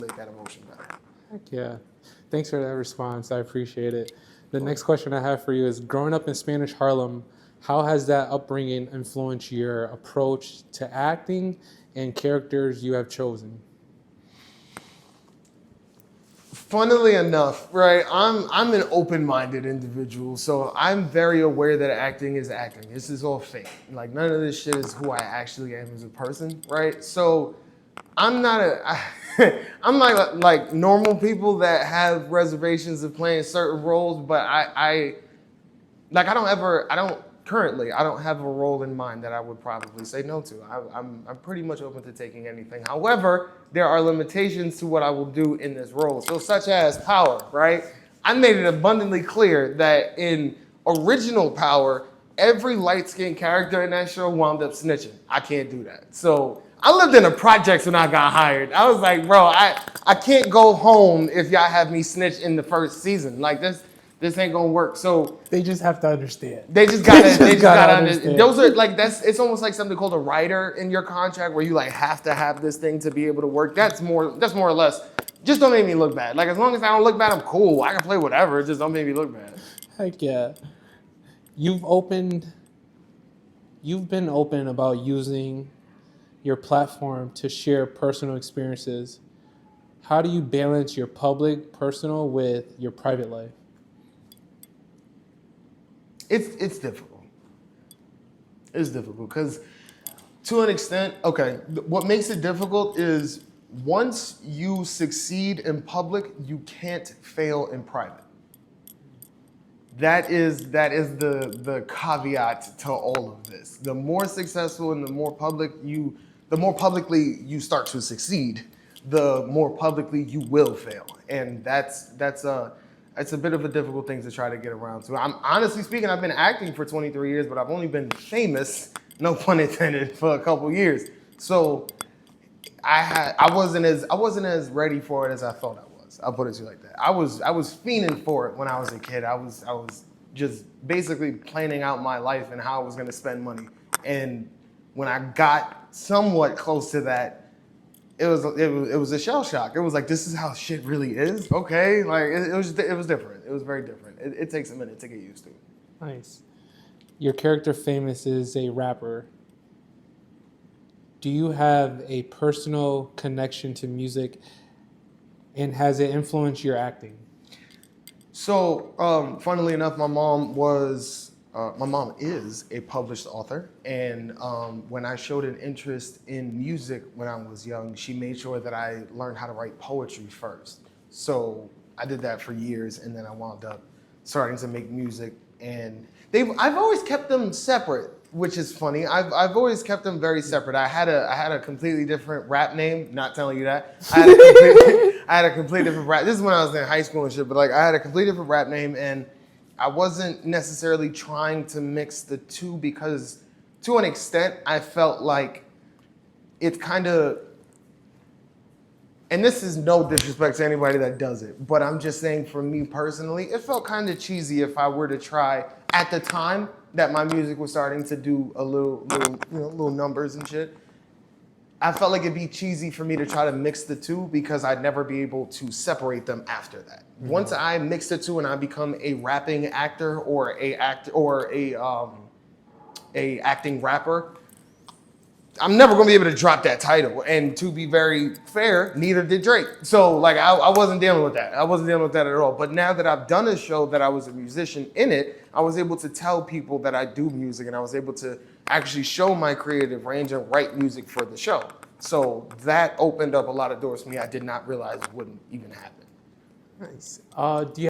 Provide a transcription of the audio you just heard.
make that emotion better. Heck yeah. Thanks for that response. I appreciate it. The next question I have for you is, growing up in Spanish Harlem, how has that upbringing influenced your approach to acting and characters you have chosen? Funnily enough, right, I'm an open-minded individual, so I'm very aware that acting is acting. This is all fake. Like, none of this shit is who I actually am as a person, right? So I'm not I'm not like normal people that have reservations of playing certain roles, but I don't have a role in mind that I would probably say no to. I'm pretty much open to taking anything. However, there are limitations to what I will do in this role. So such as Power, right? I made it abundantly clear that in original Power, every light-skinned character in that show wound up snitching. I can't do that. So I lived in the projects when I got hired. I was like, bro, I can't go home if y'all have me snitch in the first season. Like, this ain't gonna work. So They just have to understand. they just gotta understand. Those are like, it's almost like something called a rider in your contract where you like have to have this thing to be able to work. That's more or less, just don't make me look bad. Like, as long as I don't look bad, I'm cool. I can play whatever, just don't make me look bad. Heck yeah. You've been open about using your platform to share personal experiences. How do you balance your public, personal with your private life? It's difficult. It's difficult because, to an extent, okay, what makes it difficult is once you succeed in public, you can't fail in private. That is the caveat to all of this. The more successful and the more publicly you start to succeed, the more publicly you will fail, and that's a bit of a difficult thing to try to get around to. I'm honestly speaking, I've been acting for 23 years, but I've only been famous, no pun intended, for a couple years. So I wasn't as ready for it as I thought I was. I'll put it to you like that. I was fiending for it when I was a kid. I was just basically planning out my life and how I was gonna spend money. And when I got somewhat close to that, it was a shell shock. It was like, this is how shit really is. Okay, like it was different. It was very different. It takes a minute to get used to. Nice. Your character Famous is a rapper. Do you have a personal connection to music, and has it influenced your acting? So, funnily enough, my mom is a published author, and when I showed an interest in music when I was young, she made sure that I learned how to write poetry first. So I did that for years, and then I wound up starting to make music. And I've always kept them separate, which is funny. I've always kept them very separate. I had a completely different rap name. Not telling you that. I had a completely different rap. This is when I was in high school and shit. But like, I had a completely different rap name, and I wasn't necessarily trying to mix the two because, to an extent, I felt like it kind of, and this is no disrespect to anybody that does it, but I'm just saying for me personally, it felt kind of cheesy if I were to try, at the time that my music was starting to do a little numbers and shit, I felt like it'd be cheesy for me to try to mix the two because I'd never be able to separate them after that. Mm-hmm. Once I mix the two and I become a rapping actor or a acting rapper, I'm never gonna be able to drop that title. And to be very fair, neither did Drake. So like I wasn't dealing with that. I wasn't dealing with that at all. But now that I've done a show that I was a musician in it, I was able to tell people that I do music, and I was able to actually show my creative range and write music for the show. So that opened up a lot of doors for me I did not realize wouldn't even happen. Nice. Do you